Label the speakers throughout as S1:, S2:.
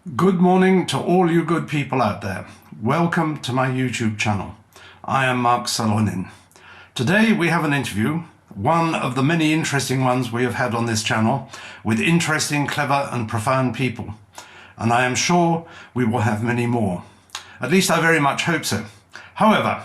S1: Good morning to all you good people out there. Welcome to my YouTube channel. I am markssolonin. Today we have an interview, one of the many interesting ones we have had on this channel, with interesting, clever and profound people. And I am sure we will have many more. At least I very much hope so. However,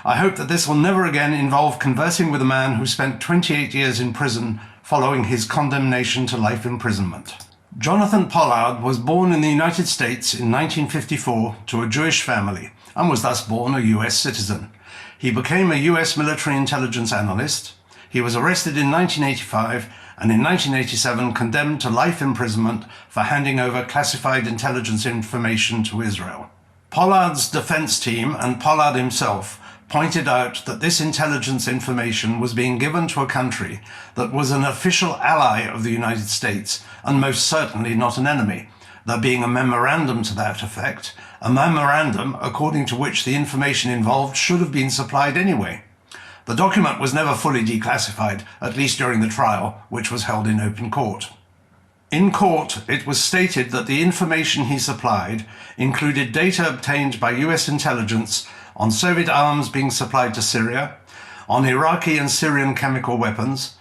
S1: I hope that this will never again involve conversing with a man who spent 28 years in prison following his condemnation to life imprisonment. Jonathan Pollard was born in the United States in 1954 to a Jewish family and was thus born a US citizen. He became a US military intelligence analyst. He was arrested in 1985 and in 1987 condemned to life imprisonment for handing over classified intelligence information to Israel. Pollard's defense team and Pollard himself pointed out that this intelligence information was being given to a country that was an official ally of the United States and most certainly not an enemy, there being a memorandum to that effect, a memorandum according to which the information involved should have been supplied anyway. The document was never fully declassified, at least during the trial, which was held in open court. In court, it was stated that the information he supplied included data obtained by US intelligence on Soviet arms being supplied to Syria, on Iraqi and Syrian chemical weapons,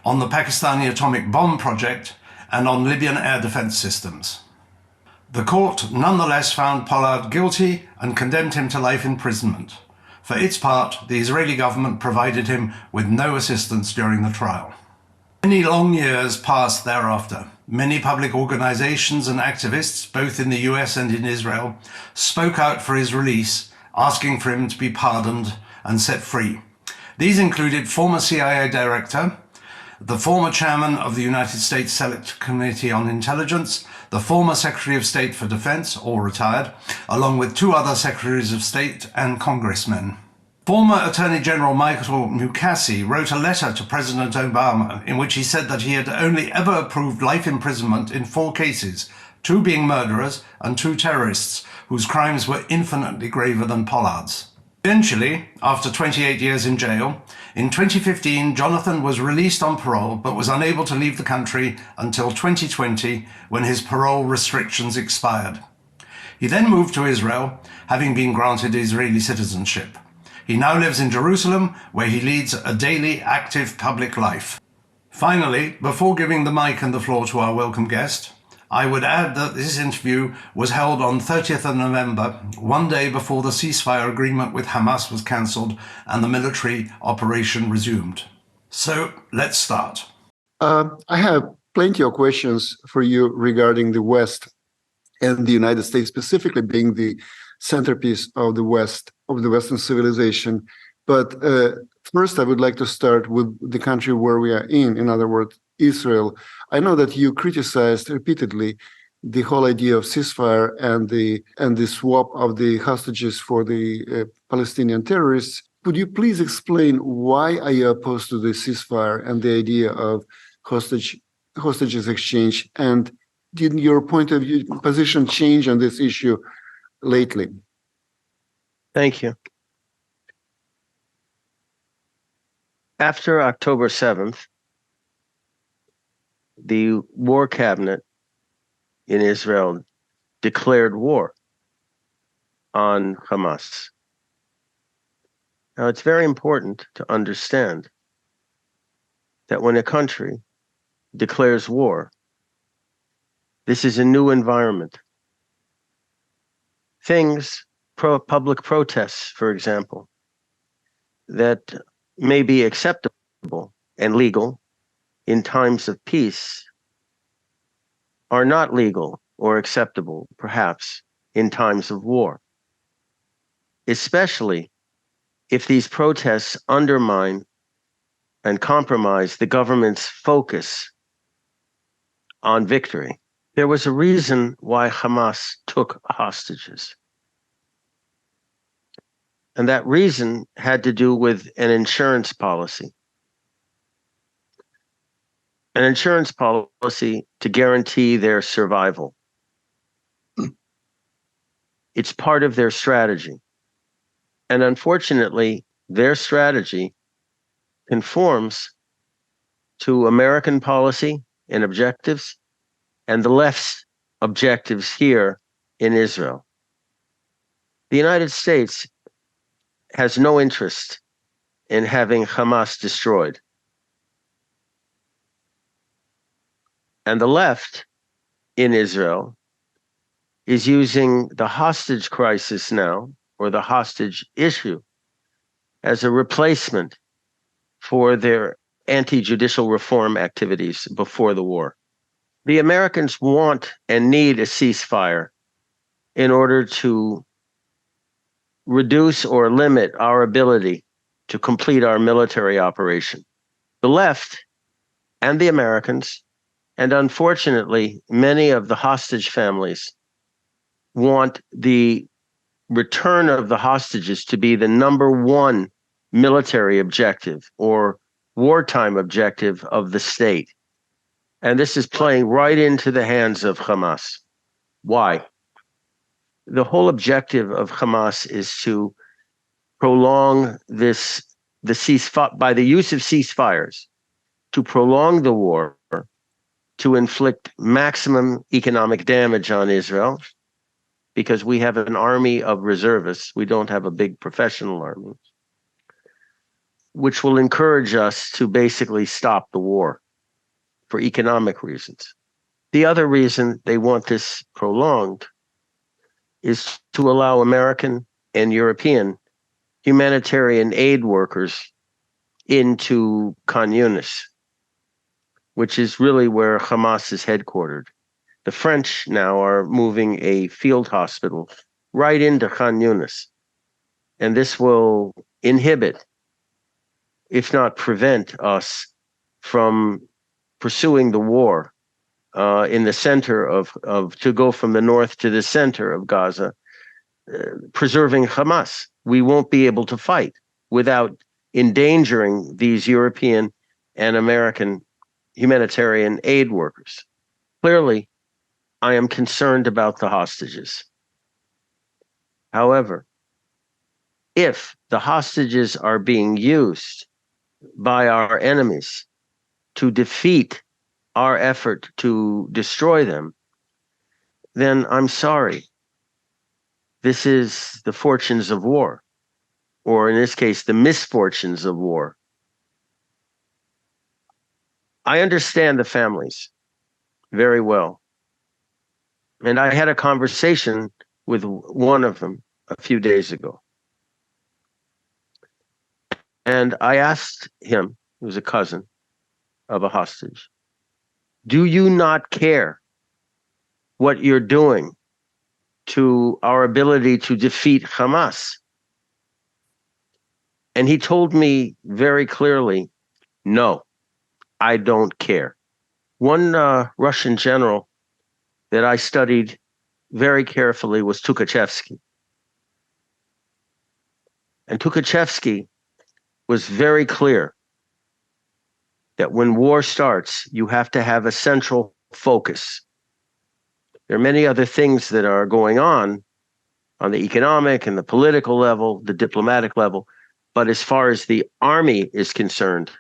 S1: on the Pakistani atomic bomb project, and on Libyan air defense systems. The court nonetheless found Pollard guilty and condemned him to life imprisonment. For its part, the Israeli government provided him with no assistance during the trial. Many long years passed thereafter. Many public organizations and activists, both in the US and in Israel, spoke out for his release, asking for him to be pardoned and set free. These included former CIA director, the former chairman of the United States Select Committee on Intelligence, the former Secretary of State for Defense, all retired, along with two other Secretaries of State and congressmen. Former Attorney General Michael Mukasey wrote a letter to President Obama in which he said that he had only ever approved life imprisonment in 4 cases, 2 being murderers and 2 terrorists, whose crimes were infinitely graver than Pollard's. Eventually, after 28 years in jail, in 2015 Jonathan was released on parole but was unable to leave the country until 2020 when his parole restrictions expired. He then moved to Israel, having been granted Israeli citizenship. He now lives in Jerusalem, where he leads a daily active public life. Finally, before giving the mic and the floor to our welcome guest, I would add that this interview was held on 30th of November, one day before the ceasefire agreement with Hamas was cancelled and the military operation resumed. So let's start.
S2: I have plenty of questions for you regarding the West and the United States, specifically being the centerpiece of the West, of the Western civilization. But first, I would like to start with the country where we are in other words, Israel. I know that you criticized repeatedly the whole idea of ceasefire and the swap of the hostages for the Palestinian terrorists. Could you please explain why are you opposed to the ceasefire and the idea of hostages exchange? And did your point of view position change on this issue lately?
S3: Thank you. After October 7th, the war cabinet in Israel declared war on Hamas. Now, it's very important to understand that when a country declares war, this is a new environment. Public protests, for example, that may be acceptable and legal in times of peace are not legal or acceptable, perhaps, in times of war, especially if these protests undermine and compromise the government's focus on victory. There was a reason why Hamas took hostages. And that reason had to do with an insurance policy. An insurance policy to guarantee their survival. It's part of their strategy. And unfortunately, their strategy conforms to American policy and objectives and the left's objectives here in Israel. The United States has no interest in having Hamas destroyed. And the left in Israel is using the hostage crisis now, or the hostage issue, as a replacement for their anti-judicial reform activities before the war. The Americans want and need a ceasefire in order to reduce or limit our ability to complete our military operation. The left and the Americans, and unfortunately, many of the hostage families, want the return of the hostages to be the number one military objective or wartime objective of the state. And this is playing right into the hands of Hamas. Why? The whole objective of Hamas is to prolong the ceasefire, by the use of ceasefires, to prolong the war, to inflict maximum economic damage on Israel, because we have an army of reservists. We don't have a big professional army, which will encourage us to basically stop the war for economic reasons. The other reason they want this prolonged is to allow American and European humanitarian aid workers into Khan Yunis, which is really where Hamas is headquartered. The French now are moving a field hospital right into Khan Yunis, and this will inhibit, if not prevent, us from pursuing the war in the center of to go from the north to the center of Gaza, preserving Hamas. We won't be able to fight without endangering these European and American humanitarian aid workers. Clearly, I am concerned about the hostages. However, if the hostages are being used by our enemies to defeat our effort to destroy them, then I'm sorry. This is the fortunes of war, or in this case, the misfortunes of war. I understand the families very well. And I had a conversation with one of them a few days ago. And I asked him, he was a cousin of a hostage, do you not care what you're doing to our ability to defeat Hamas? And he told me very clearly, no, I don't care. One Russian general that I studied very carefully was Tukhachevsky. And Tukhachevsky was very clear that when war starts, you have to have a central focus. There are many other things that are going on the economic and the political level, the diplomatic level. But as far as the army is concerned,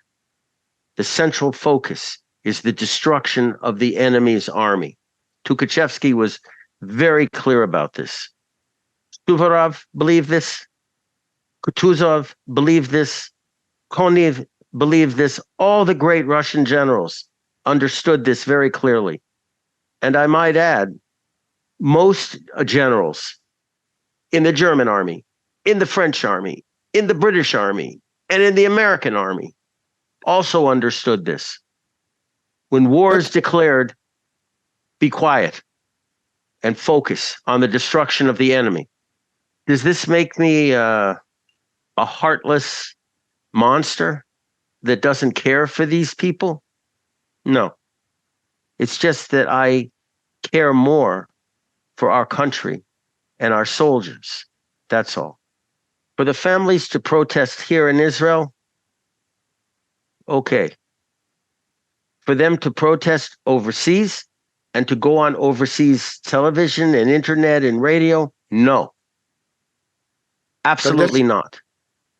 S3: the central focus is the destruction of the enemy's army. Tukhachevsky was very clear about this. Suvorov believed this. Kutuzov believed this. Konev believed this. All the great Russian generals understood this very clearly. And I might add, most generals in the German army, in the French army, in the British army, and in the American army also understood this. When war is declared, be quiet and focus on the destruction of the enemy. Does this make me a heartless monster that doesn't care for these people? No. It's just that I care more for our country and our soldiers. That's all. For the families to protest here in Israel, okay. For them to protest overseas and to go on overseas television and internet and radio, no. Absolutely not.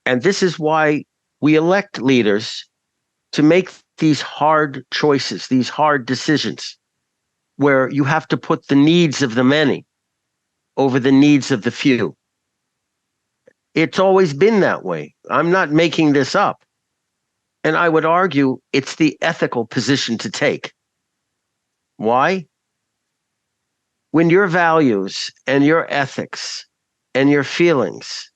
S3: And this is why we elect leaders to make these hard choices, these hard decisions. where you have to put the needs of the many over the needs of the few. It's always been that way. I'm not making this up. And I would argue it's the ethical position to take. Why? When your values and your ethics and your feelings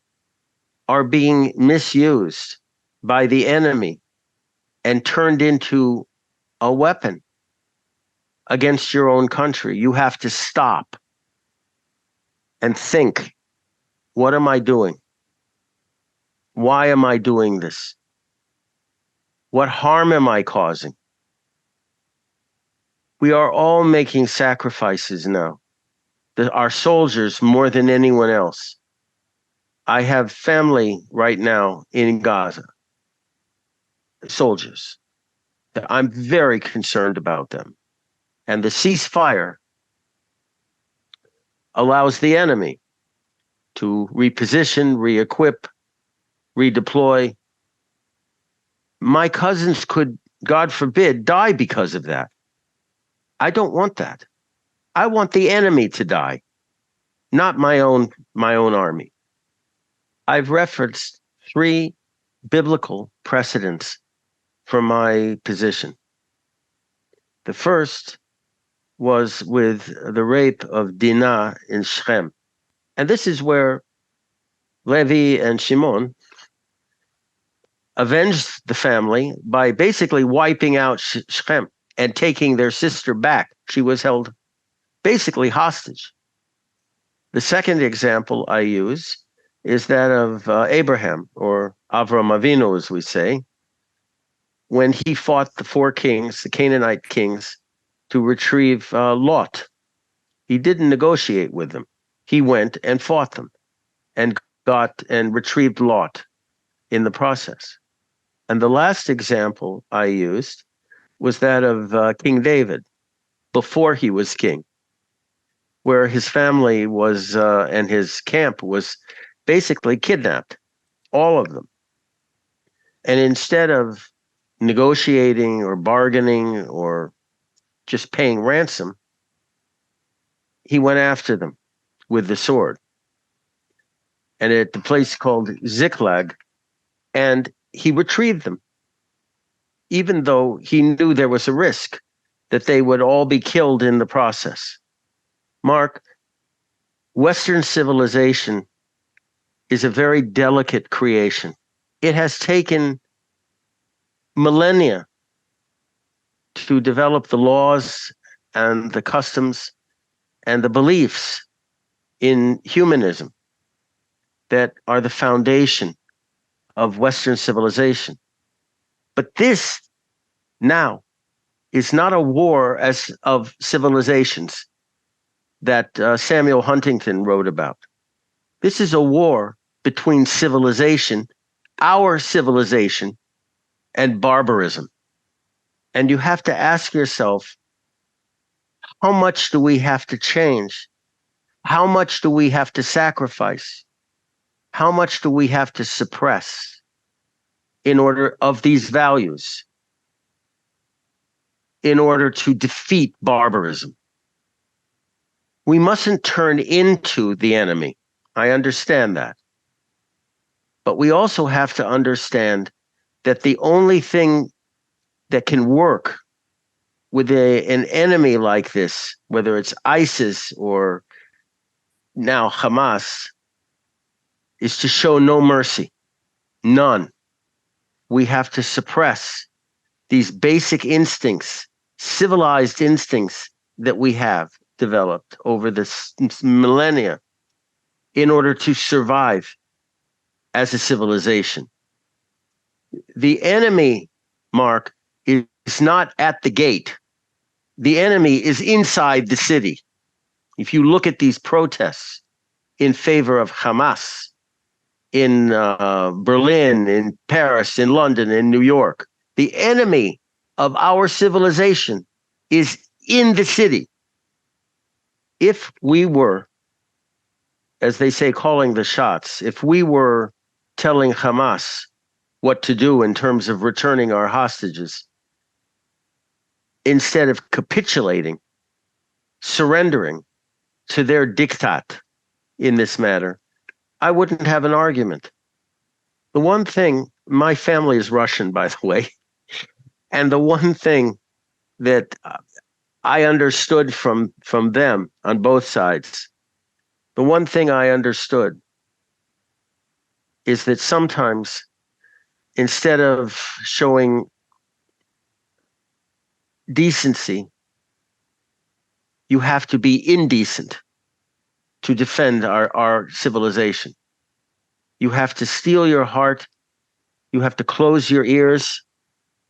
S3: are being misused by the enemy and turned into a weapon against your own country, you have to stop and think, what am I doing? Why am I doing this? What harm am I causing? We are all making sacrifices now. Our soldiers more than anyone else. I have family right now in Gaza, soldiers. I'm very concerned about them. And the ceasefire allows the enemy to reposition, re-equip, redeploy. My cousins could, God forbid, die because of that. I don't want that. I want the enemy to die, not my own army. I've referenced 3 biblical precedents for my position. The first was with the rape of Dinah in Shechem. And this is where Levi and Shimon avenged the family by basically wiping out Shechem and taking their sister back. She was held basically hostage. The second example I use is that of Abraham, or Avram Avinu, as we say, when he fought the 4 kings, the Canaanite kings, to retrieve Lot. He didn't negotiate with them. He went and fought them and got and retrieved Lot in the process. And the last example I used was that of King David before he was king, where his family was and his camp was basically kidnapped, all of them. And instead of negotiating or bargaining or just paying ransom, he went after them with the sword. And at the place called Ziklag, and he retrieved them, even though he knew there was a risk that they would all be killed in the process. Mark, Western civilization is a very delicate creation. It has taken millennia to develop the laws and the customs and the beliefs in humanism that are the foundation of Western civilization. But this now is not a war as of civilizations that Samuel Huntington wrote about. This is a war between civilization, our civilization, and barbarism. And you have to ask yourself, how much do we have to change? How much do we have to sacrifice? How much do we have to suppress in order of these values, in order to defeat barbarism? We mustn't turn into the enemy. I understand that. But we also have to understand that the only thing that can work with an enemy like this, whether it's ISIS or now Hamas, is to show no mercy, none. We have to suppress these basic instincts, civilized instincts that we have developed over this millennia in order to survive as a civilization. The enemy, Mark, is not at the gate. The enemy is inside the city. If you look at these protests in favor of Hamas in Berlin, in Paris, in London, in New York, the enemy of our civilization is in the city. If we were, as they say, calling the shots, if we were telling Hamas what to do in terms of returning our hostages, instead of capitulating surrendering to their diktat in this matter, I wouldn't have an argument. The one thing, my family is Russian, by the way, and the one thing that I understood from them on both sides, the one thing I understood is that sometimes instead of showing decency, you have to be indecent to defend our civilization. You have to steel your heart. You have to close your ears.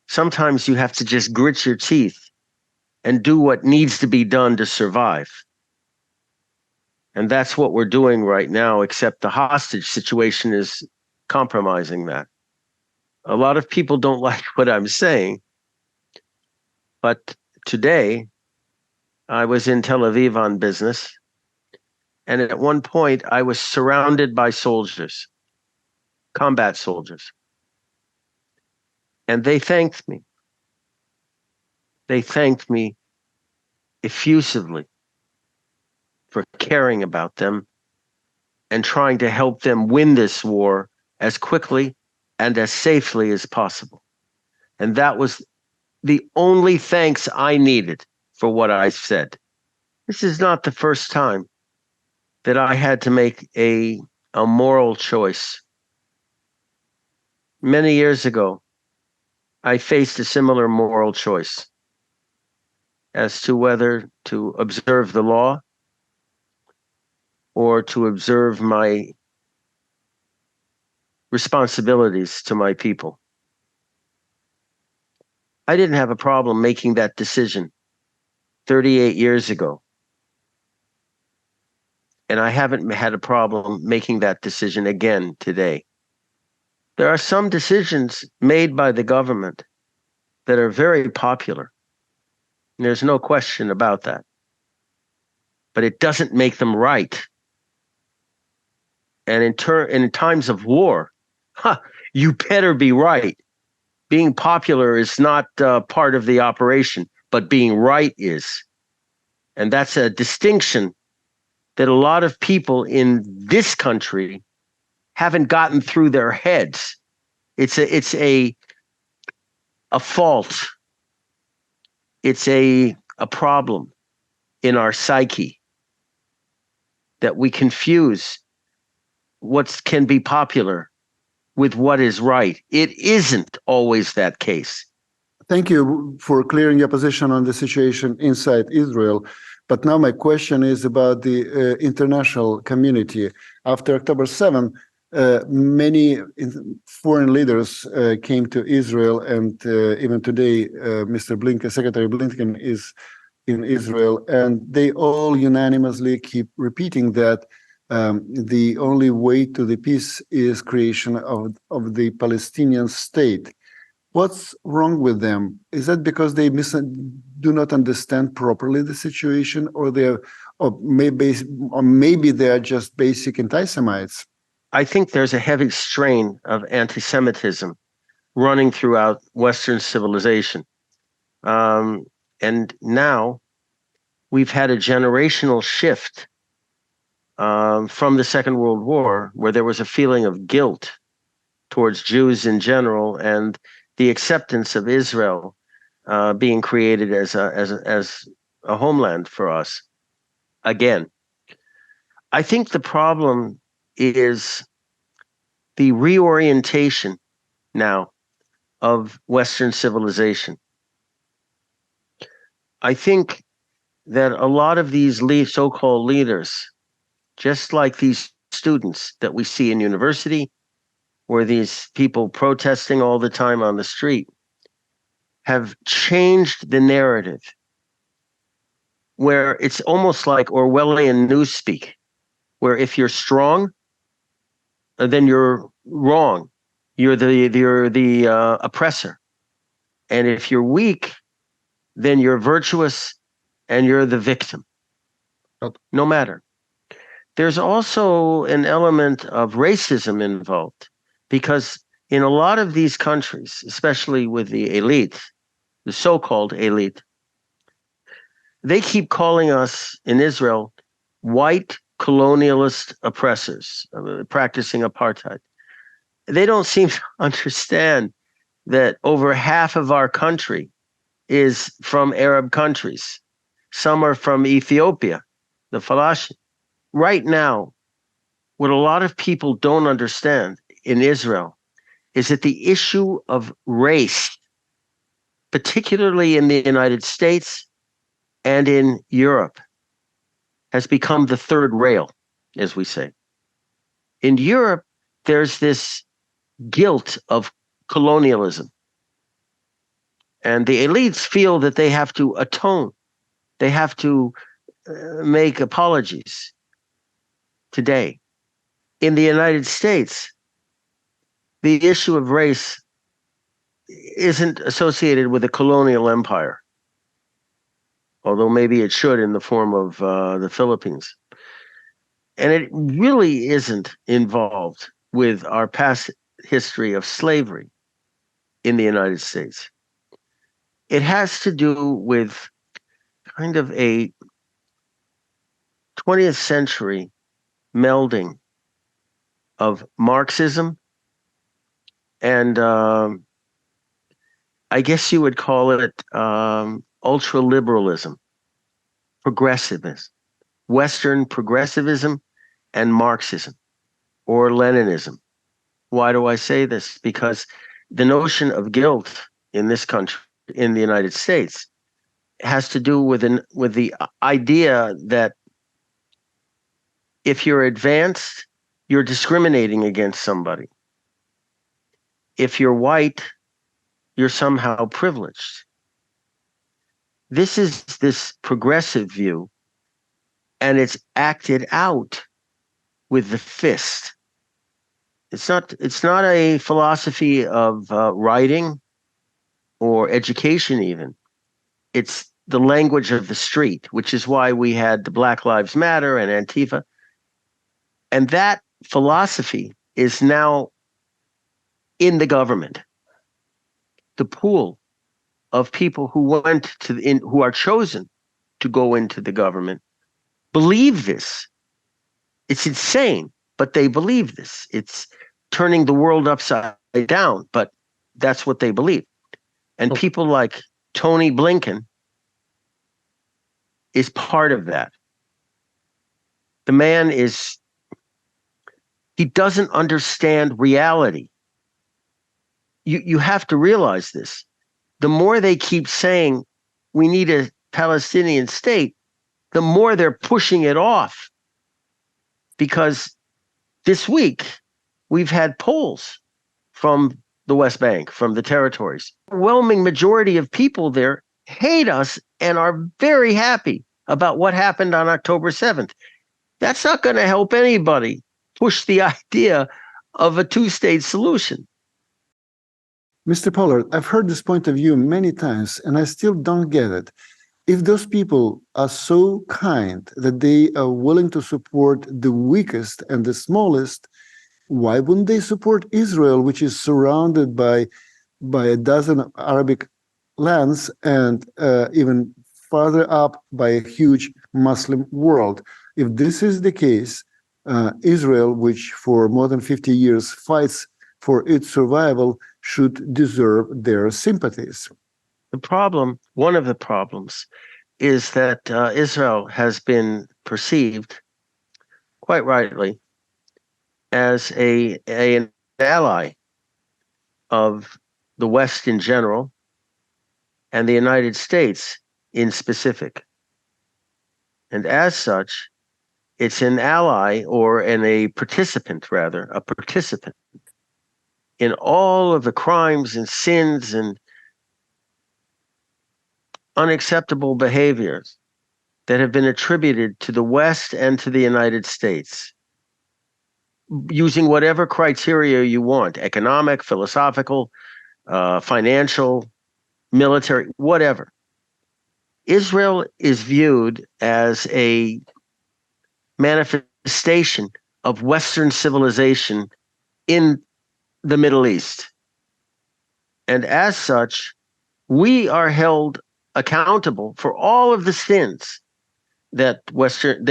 S3: Sometimes you have to just grit your teeth and do what needs to be done to survive. And that's what we're doing right now, except the hostage situation is compromising that. A lot of people don't like what I'm saying, but today I was in Tel Aviv on business, and at one point I was surrounded by soldiers, combat soldiers, and they thanked me. They thanked me effusively for caring about them and trying to help them win this war as quickly and as safely as possible. And that was the only thanks I needed for what I said. This is not the first time that I had to make a moral choice. Many years ago, I faced a similar moral choice as to whether to observe the law or to observe my responsibilities to my people. I didn't have a problem making that decision 38 years ago. And I haven't had a problem making that decision again today. There are some decisions made by the government that are very popular. And there's no question about that. But it doesn't make them right. And in times of war, you better be right. Being popular is not part of the operation, but being right is. And that's a distinction that a lot of people in this country haven't gotten through their heads. It's a fault. It's a problem in our psyche that we confuse what can be popular with what is right. It isn't always that case.
S2: Thank you for clearing your position on the situation inside Israel. But now my question is about the international community. After October 7th, many foreign leaders came to Israel, and even today, Mr. Blinken, Secretary Blinken, is in Israel, and they all unanimously keep repeating that the only way to the peace is creation of the Palestinian state. What's wrong with them? Is that because they do not understand properly the situation, or maybe they are just basic anti-Semites?
S3: I think there's a heavy strain of anti-Semitism running throughout Western civilization. And now we've had a generational shift from the Second World War, where there was a feeling of guilt towards Jews in general, and the acceptance of Israel being created as a homeland for us. Again, I think the problem is the reorientation now of Western civilization. I think that a lot of these so-called leaders, just like these students that we see in university, or these people protesting all the time on the street, have changed the narrative, where it's almost like Orwellian newspeak, where if you're strong, then you're wrong. You're the oppressor. And if you're weak, then you're virtuous and you're the victim. No matter. There's also an element of racism involved, because in a lot of these countries, especially with the elite, the so-called elite, they keep calling us in Israel white colonialist oppressors, practicing apartheid. They don't seem to understand that over half of our country is from Arab countries. Some are from Ethiopia, the Falashin. Right now, what a lot of people don't understand in Israel is that the issue of race, particularly in the United States and in Europe, has become the third rail, as we say. In Europe, there's this guilt of colonialism. And the elites feel that they have to atone. They have to make apologies today. In the United States, the issue of race isn't associated with a colonial empire, although maybe it should in the form of the Philippines. And it really isn't involved with our past history of slavery in the United States. It has to do with kind of a 20th century melding of Marxism and I guess you would call it ultra-liberalism, progressivism, Western progressivism and Marxism or Leninism. Why do I say this? Because the notion of guilt in this country, in the United States, has to do with the idea that if you're advanced, you're discriminating against somebody. If you're white, you're somehow privileged. This is this progressive view, and it's acted out with the fist. It's not a philosophy of writing or education even. It's the language of the street, which is why we had the Black Lives Matter and Antifa. And that philosophy is now in the government. The pool of people who who are chosen to go into the government believe this. It's insane, but they believe this. It's turning the world upside down, but that's what they believe. And people like Tony Blinken is part of that. The man he doesn't understand reality. You have to realize this. The more they keep saying we need a Palestinian state, the more they're pushing it off. Because this week we've had polls from the West Bank, from the territories. Overwhelming majority of people there hate us and are very happy about what happened on October 7th. That's not going to help anybody push the idea of a two-state solution.
S2: Mr. Pollard, I've heard this point of view many times, and I still don't get it. If those people are so kind that they are willing to support the weakest and the smallest, why wouldn't they support Israel, which is surrounded by a dozen Arabic lands and even farther up by a huge Muslim world? If this is the case, Israel, which for more than 50 years fights for its survival, should deserve their sympathies.
S3: The problem, one of the problems, is that Israel has been perceived, quite rightly, as an ally of the West in general and the United States in specific. And as such, it's an ally a participant in all of the crimes and sins and unacceptable behaviors that have been attributed to the West and to the United States, using whatever criteria you want, economic, philosophical, financial, military, whatever. Israel is viewed as a manifestation of Western civilization in the Middle East. And as such, we are held accountable for all of the sins that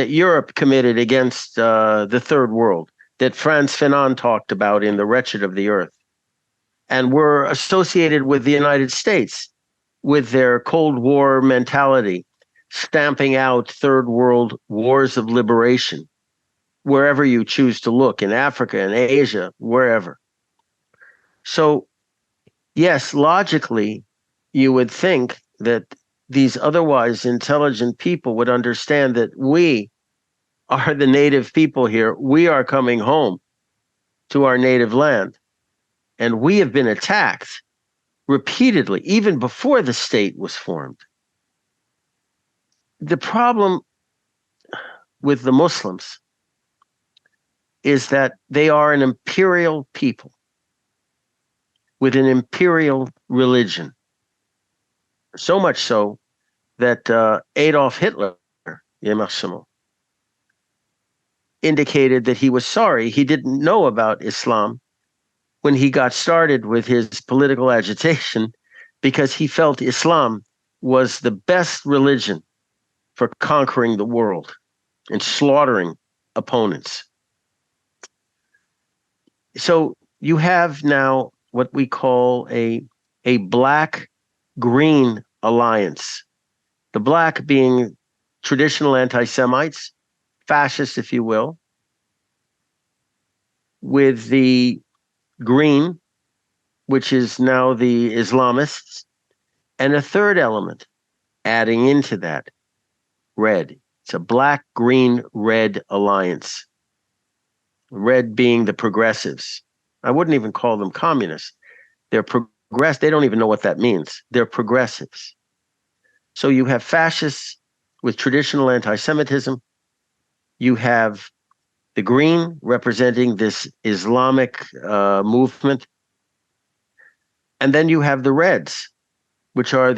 S3: Europe committed against the third world, that Frantz Fanon talked about in The Wretched of the Earth, and were associated with the United States with their Cold War mentality, stamping out third world wars of liberation, wherever you choose to look, in Africa, in Asia, wherever. So, yes, logically, you would think that these otherwise intelligent people would understand that we are the native people here. We are coming home to our native land. And we have been attacked repeatedly, even before the state was formed. The problem with the Muslims is that they are an imperial people with an imperial religion. So much so that Adolf Hitler, indicated that he was sorry he didn't know about Islam when he got started with his political agitation, because he felt Islam was the best religion for conquering the world and slaughtering opponents. So you have now what we call a black-green alliance. The black being traditional anti-Semites, fascists, if you will, with the green, which is now the Islamists, and a third element adding into that, red. It's a black, green, red alliance. Red being the progressives. I wouldn't even call them communists. They're they don't even know what that means. They're progressives. So you have fascists with traditional anti-Semitism. You have the green representing this Islamic movement. And then you have the reds, which are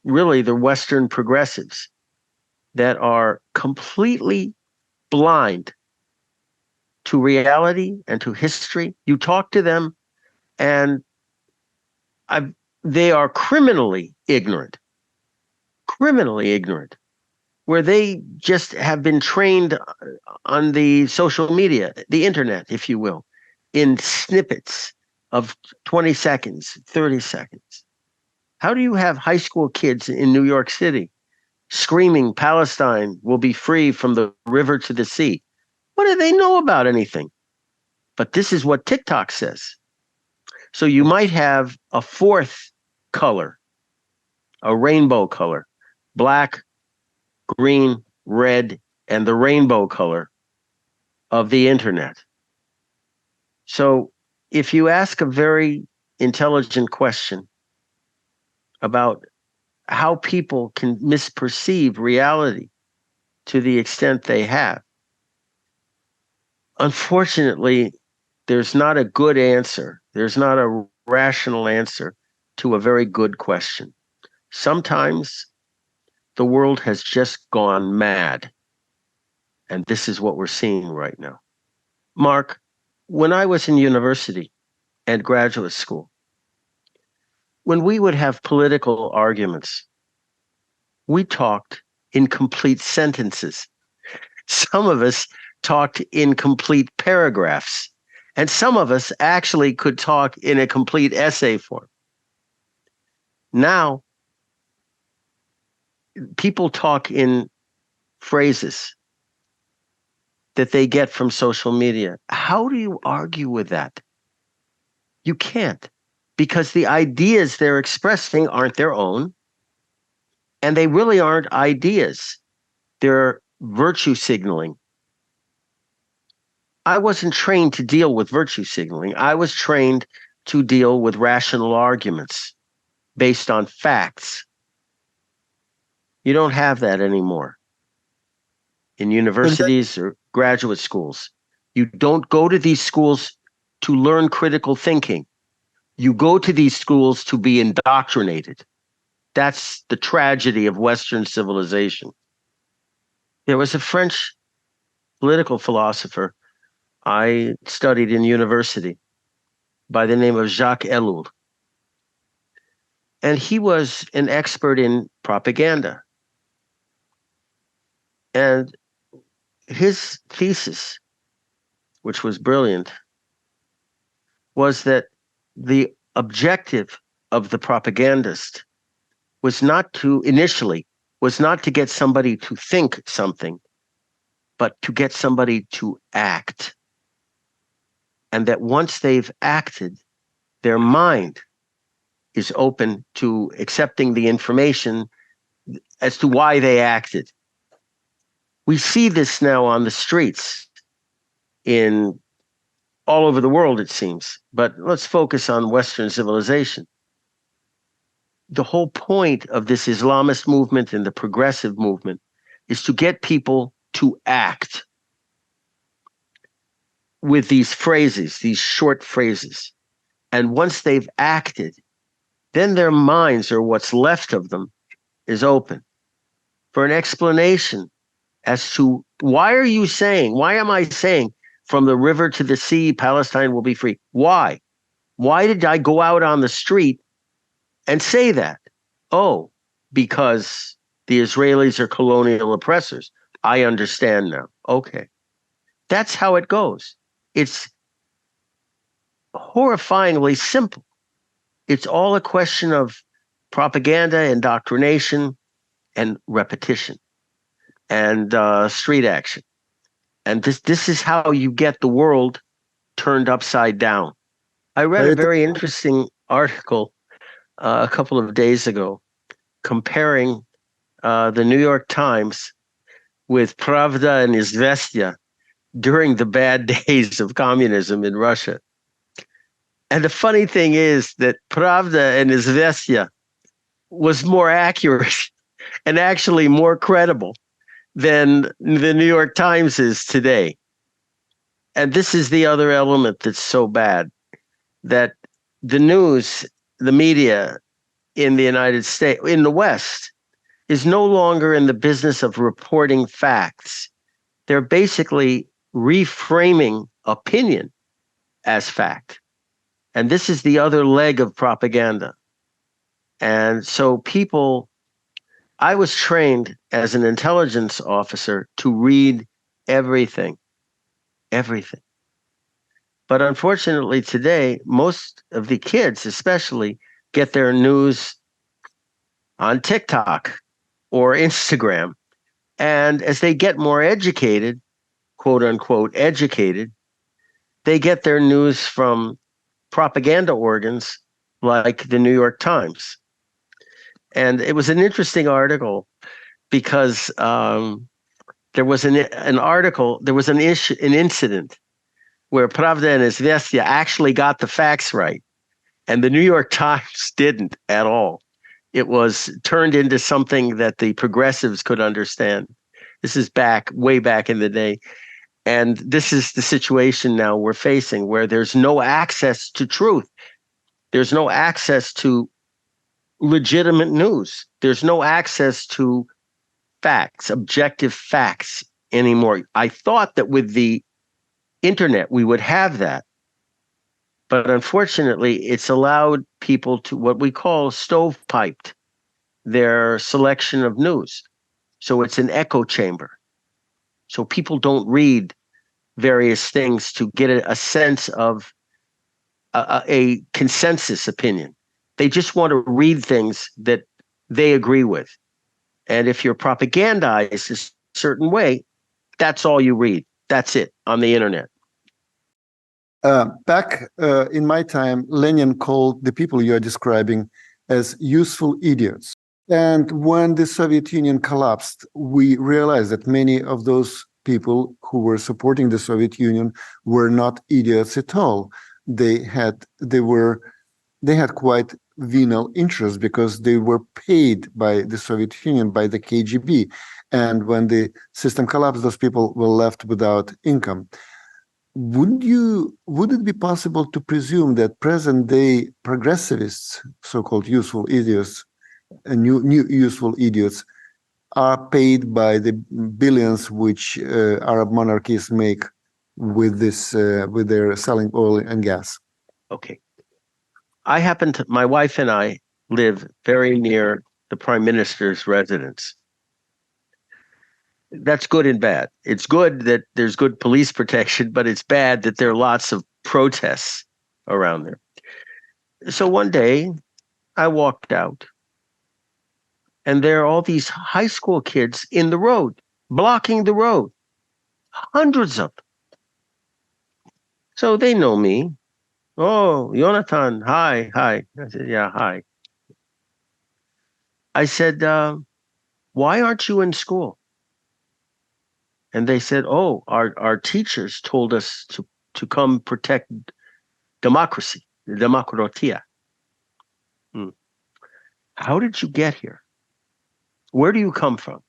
S3: really the Western progressives that are completely blind to reality and to history. You talk to them and they are criminally ignorant, where they just have been trained on the social media, the internet, if you will, in snippets of 20 seconds, 30 seconds. How do you have high school kids in New York City screaming Palestine will be free from the river to the sea? What do they know about anything? But this is what TikTok says. So you might have a fourth color, a rainbow color, black, green, red, and the rainbow color of the internet. So if you ask a very intelligent question about how people can misperceive reality to the extent they have, unfortunately, there's not a good answer. There's not a rational answer to a very good question. Sometimes the world has just gone mad. And this is what we're seeing right now. Mark, when I was in university and graduate school, when we would have political arguments, we talked in complete sentences. Some of us talked in complete paragraphs, and some of us actually could talk in a complete essay form. Now, people talk in phrases that they get from social media. How do you argue with that? You can't, because the ideas they're expressing aren't their own, and they really aren't ideas. They're virtue signaling. I wasn't trained to deal with virtue signaling. I was trained to deal with rational arguments based on facts. You don't have that anymore in universities or graduate schools. You don't go to these schools to learn critical thinking. You go to these schools to be indoctrinated. That's the tragedy of Western civilization. There was a French political philosopher I studied in university by the name of Jacques Ellul. And he was an expert in propaganda. And his thesis, which was brilliant, was that the objective of the propagandist was not to get somebody to think something, but to get somebody to act. And that once they've acted, their mind is open to accepting the information as to why they acted. We see this now on the streets in all over the world, it seems, but let's focus on Western civilization. The whole point of this Islamist movement and the progressive movement is to get people to act with these phrases, these short phrases. And once they've acted, then their minds, or what's left of them, is open for an explanation as to why am I saying from the river to the sea, Palestine will be free? Why? Why did I go out on the street and say that? Oh, because the Israelis are colonial oppressors. I understand now. Okay. That's how it goes. It's horrifyingly simple. It's all a question of propaganda, indoctrination, and repetition, and street action. And this is how you get the world turned upside down. I read a very interesting article a couple of days ago comparing the New York Times with Pravda and Izvestia during the bad days of communism in Russia. And the funny thing is that Pravda and Izvestia was more accurate and actually more credible than the New York Times is today. And this is the other element that's so bad, that the news, the media in the United States, in the West, is no longer in the business of reporting facts. They're basically reframing opinion as fact. And this is the other leg of propaganda. And so I was trained as an intelligence officer to read everything. But unfortunately today, most of the kids especially get their news on TikTok or Instagram. And as they get more educated, quote unquote educated, they get their news from propaganda organs like the New York Times. And it was an interesting article because there was an incident where Pravda and Izvestia actually got the facts right, and the New York Times didn't at all. It was turned into something that the progressives could understand. This is way back in the day. And this is the situation now we're facing, where there's no access to truth. There's no access to legitimate news. There's no access to facts, objective facts anymore. I thought that with the internet, we would have that. But unfortunately, it's allowed people to what we call stovepiped their selection of news. So it's an echo chamber. So people don't read various things to get a sense of a consensus opinion. They just want to read things that they agree with. And if you're propagandized a certain way, that's all you read. That's it on the internet.
S2: Back in my time, Lenin called the people you are describing as useful idiots. And when the Soviet Union collapsed, we realized that many of those people who were supporting the Soviet Union were not idiots at all. They had quite venal interest because they were paid by the Soviet Union, by the KGB. And when the system collapsed, those people were left without income. Would it be possible to presume that present-day progressivists, so-called useful idiots, new useful idiots, are paid by the billions which Arab monarchies make with their selling oil and gas?
S3: Okay. My wife and I live very near the prime minister's residence. That's good and bad. It's good that there's good police protection, but it's bad that there are lots of protests around there. So one day I walked out and there are all these high school kids in the road, blocking the road, hundreds of them. So they know me. Oh, Jonathan, hi. I said, yeah, hi. I said, why aren't you in school? And they said, oh, our teachers told us to come protect democracy, demokratia. How did you get here? Where do you come from?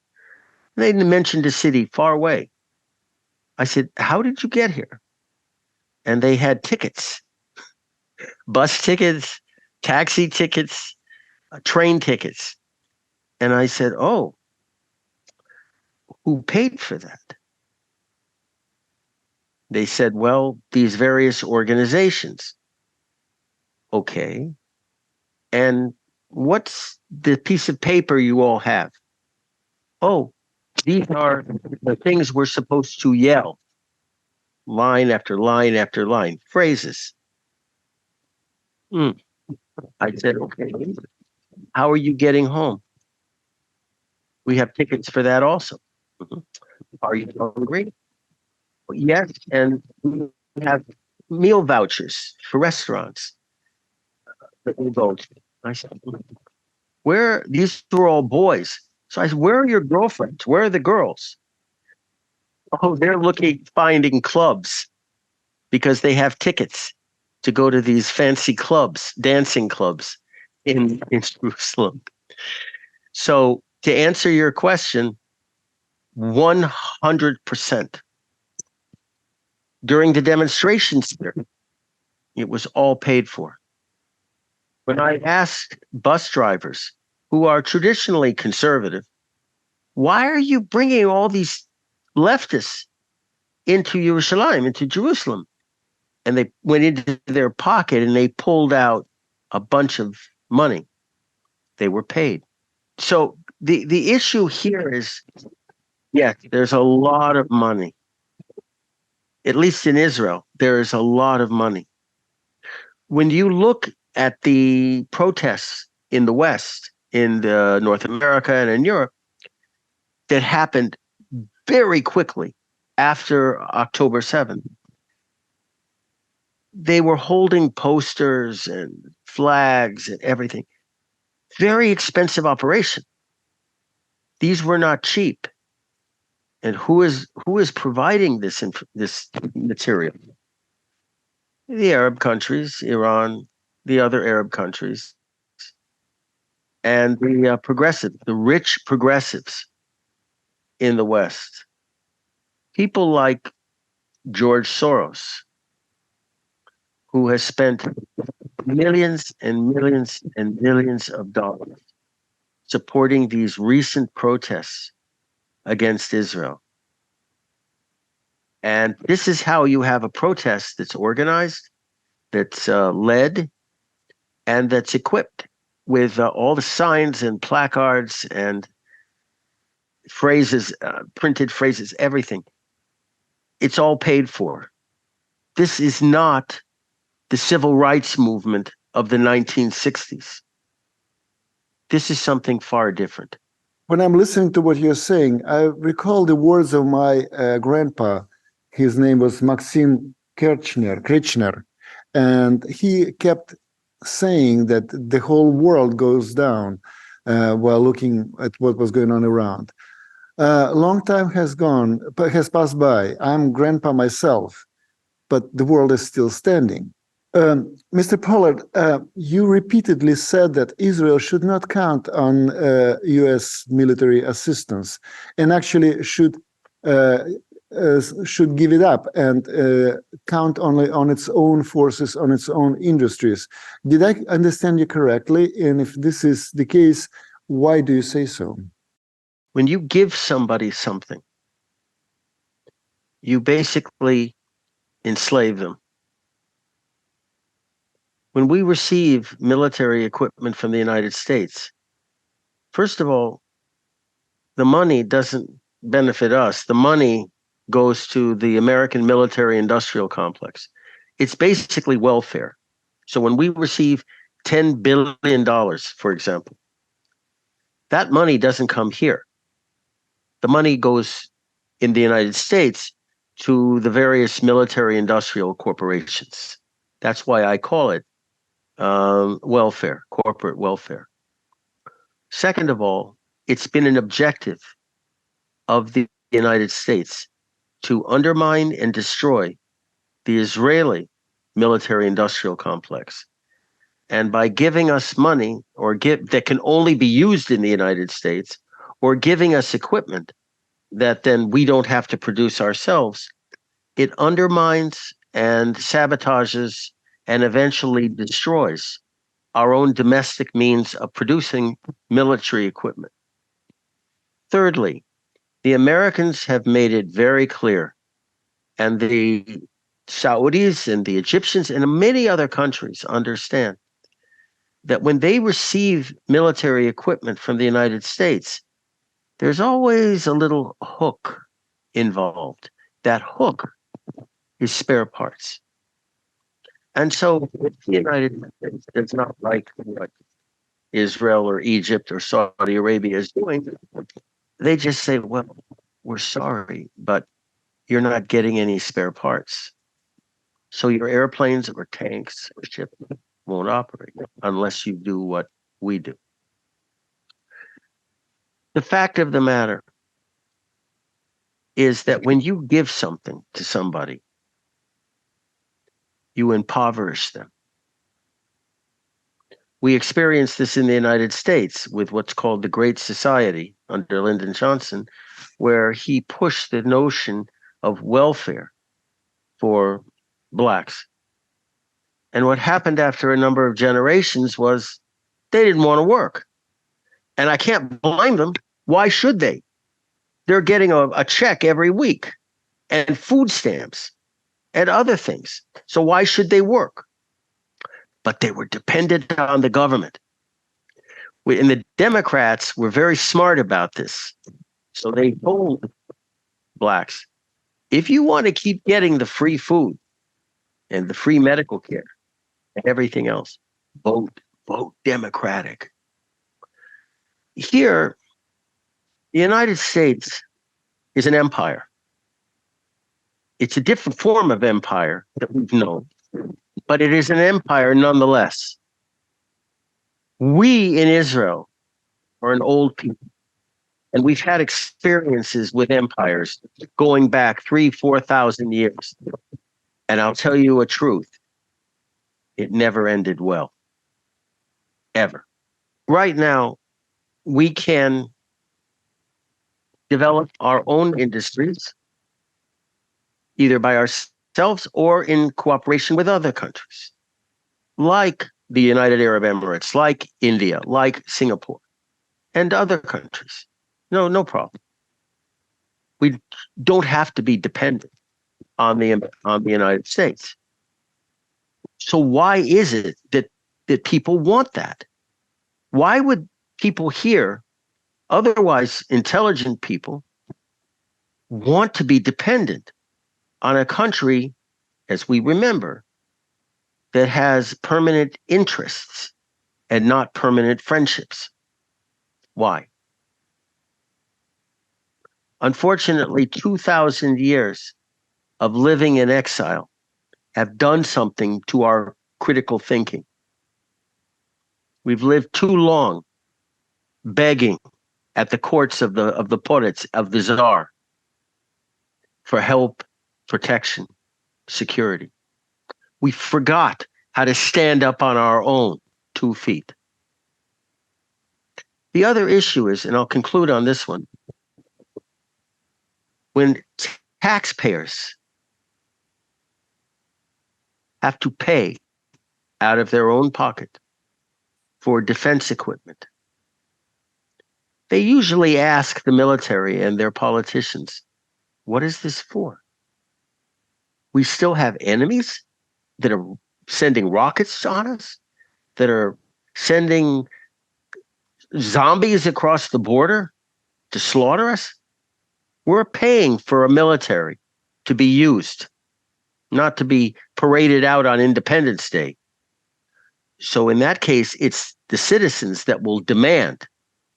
S3: They mentioned a city far away. I said, how did you get here? And they had tickets, bus tickets, taxi tickets, train tickets. And I said, oh, who paid for that? They said, well, these various organizations. Okay. And what's the piece of paper you all have? Oh, these are the things we're supposed to yell. Line after line after line. Phrases. I said, okay. How are you getting home? We have tickets for that also. Are you hungry? Yes, and we have meal vouchers for restaurants that we go to. I said, where, these were all boys. So I said, where are your girlfriends? Where are the girls? Oh, they're finding clubs because they have tickets to go to these fancy clubs, dancing clubs in Jerusalem. So to answer your question, 100%. During the demonstrations there, it was all paid for. When I asked bus drivers who are traditionally conservative, why are you bringing all these leftists into Yerushalayim, into Jerusalem? And they went into their pocket and they pulled out a bunch of money. They were paid. So the issue here is, yes, there's a lot of money. At least in Israel, there is a lot of money. When you look at the protests in the West, in North America and in Europe, that happened very quickly after October 7th, they were holding posters and flags and everything. Very expensive operation. These were not cheap. And who is providing this material? The Arab countries, Iran, the other Arab countries, and the rich progressives in the West. People like George Soros, who has spent millions and millions and millions of dollars supporting these recent protests against Israel. And this is how you have a protest that's organized, that's led, and that's equipped with all the signs and placards and phrases, printed phrases, everything. It's all paid for. This is not the civil rights movement of the 1960s. This is something far different.
S2: When I'm listening to what you're saying, I recall the words of my grandpa. His name was Maxim Kirchner, and he kept saying that the whole world goes down while looking at what was going on around. Long time has passed by. I'm grandpa myself, but the world is still standing. Mr. Pollard, you repeatedly said that Israel should not count on U.S. military assistance and actually should give it up and count only on its own forces, on its own industries. Did I understand you correctly? And if this is the case, why do you say so?
S3: When you give somebody something, you basically enslave them. When we receive military equipment from the United States, first of all, the money doesn't benefit us. The money goes to the American military industrial complex. It's basically welfare. So when we receive $10 billion, for example, that money doesn't come here. The money goes in the United States to the various military industrial corporations. That's why I call it welfare, corporate welfare. Second of all, it's been an objective of the United States to undermine and destroy the Israeli military industrial complex. And by giving us money that can only be used in the United States, or giving us equipment that then we don't have to produce ourselves, it undermines and sabotages and eventually destroys our own domestic means of producing military equipment. Thirdly, the Americans have made it very clear, and the Saudis and the Egyptians and many other countries understand that when they receive military equipment from the United States, there's always a little hook involved. That hook is spare parts. And so the United States does not like what Israel or Egypt or Saudi Arabia is doing. They just say, well, we're sorry, but you're not getting any spare parts. So your airplanes or tanks or ships won't operate unless you do what we do. The fact of the matter is that when you give something to somebody, you impoverish them. We experienced this in the United States with what's called the Great Society under Lyndon Johnson, where he pushed the notion of welfare for blacks. And what happened after a number of generations was they didn't want to work. And I can't blame them. Why should they? They're getting a check every week and food stamps and other things. So why should they work? But they were dependent on the government. And the Democrats were very smart about this. So they told blacks, if you want to keep getting the free food and the free medical care and everything else, vote Democratic. Here, the United States is an empire. It's a different form of empire that we've known, but it is an empire nonetheless. We in Israel are an old people, and we've had experiences with empires going back 3,000-4,000 years. And I'll tell you a truth, it never ended well, ever. Right now, we can develop our own industries, either by ourselves or in cooperation with other countries, like the United Arab Emirates, like India, like Singapore, and other countries. No problem. We don't have to be dependent on the United States. So why is it that people want that? Why would people here, otherwise intelligent people, want to be dependent on a country, as we remember, that has permanent interests and not permanent friendships? Why? Unfortunately, 2,000 years of living in exile have done something to our critical thinking. We've lived too long begging at the courts of the poritz, of the czar, for help, protection, security. We forgot how to stand up on our own 2 feet. The other issue is, and I'll conclude on this one, when taxpayers have to pay out of their own pocket for defense equipment, they usually ask the military and their politicians, what is this for? We still have enemies that are sending rockets on us, that are sending zombies across the border to slaughter us. We're paying for a military to be used, not to be paraded out on Independence Day. So in that case, it's the citizens that will demand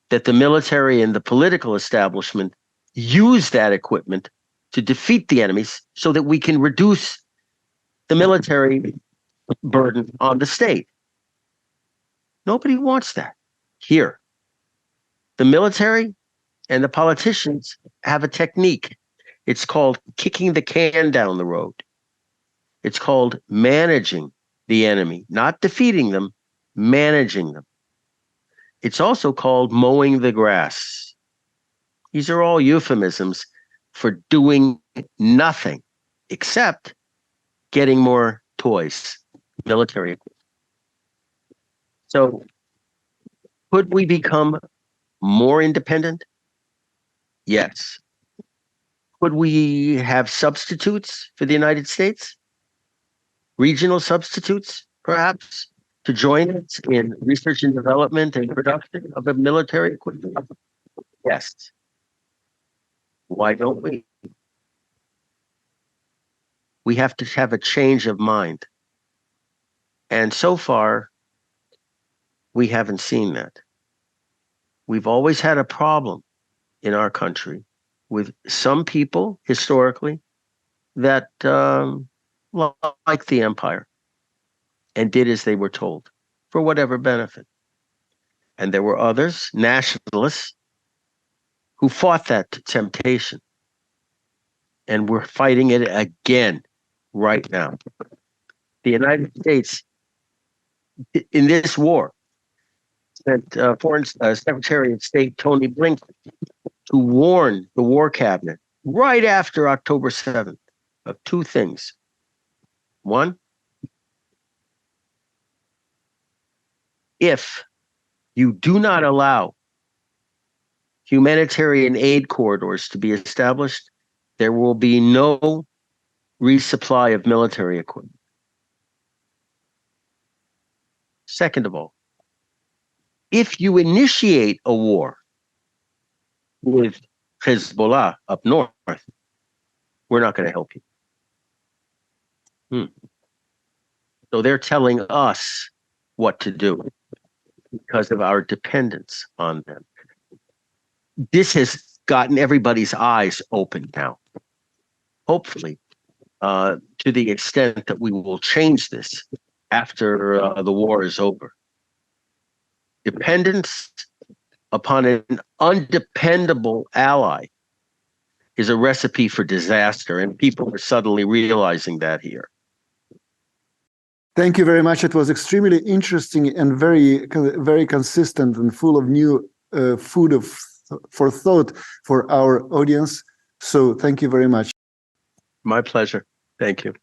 S3: that the military and the political establishment use that equipment to defeat the enemies so that we can reduce the military burden on the state. Nobody wants that here. The military and the politicians have a technique. It's called kicking the can down the road. It's called managing the enemy, not defeating them, managing them. It's also called mowing the grass. These are all euphemisms for doing nothing except getting more toys, military equipment. So could we become more independent? Yes. Could we have substitutes for the United States? Regional substitutes, perhaps, to join us in research and development and production of a military equipment? Yes. Why don't we? We have to have a change of mind. And so far, we haven't seen that. We've always had a problem in our country with some people historically that liked the empire and did as they were told for whatever benefit. And there were others, nationalists, who fought that temptation. And we're fighting it again right now. The United States, in this war, sent Foreign Secretary of State Tony Blinken to warn the War Cabinet right after October 7th of two things. One, if you do not allow humanitarian aid corridors to be established, there will be no resupply of military equipment. Second of all, if you initiate a war with Hezbollah up north, we're not going to help you. So they're telling us what to do because of our dependence on them. This has gotten everybody's eyes open now. Hopefully, to the extent that we will change this after the war is over. Dependence upon an undependable ally is a recipe for disaster, and people are suddenly realizing that here.
S2: Thank you very much. It was extremely interesting and very consistent and full of new food for thought for our audience. So thank you very much.
S3: My pleasure. Thank you.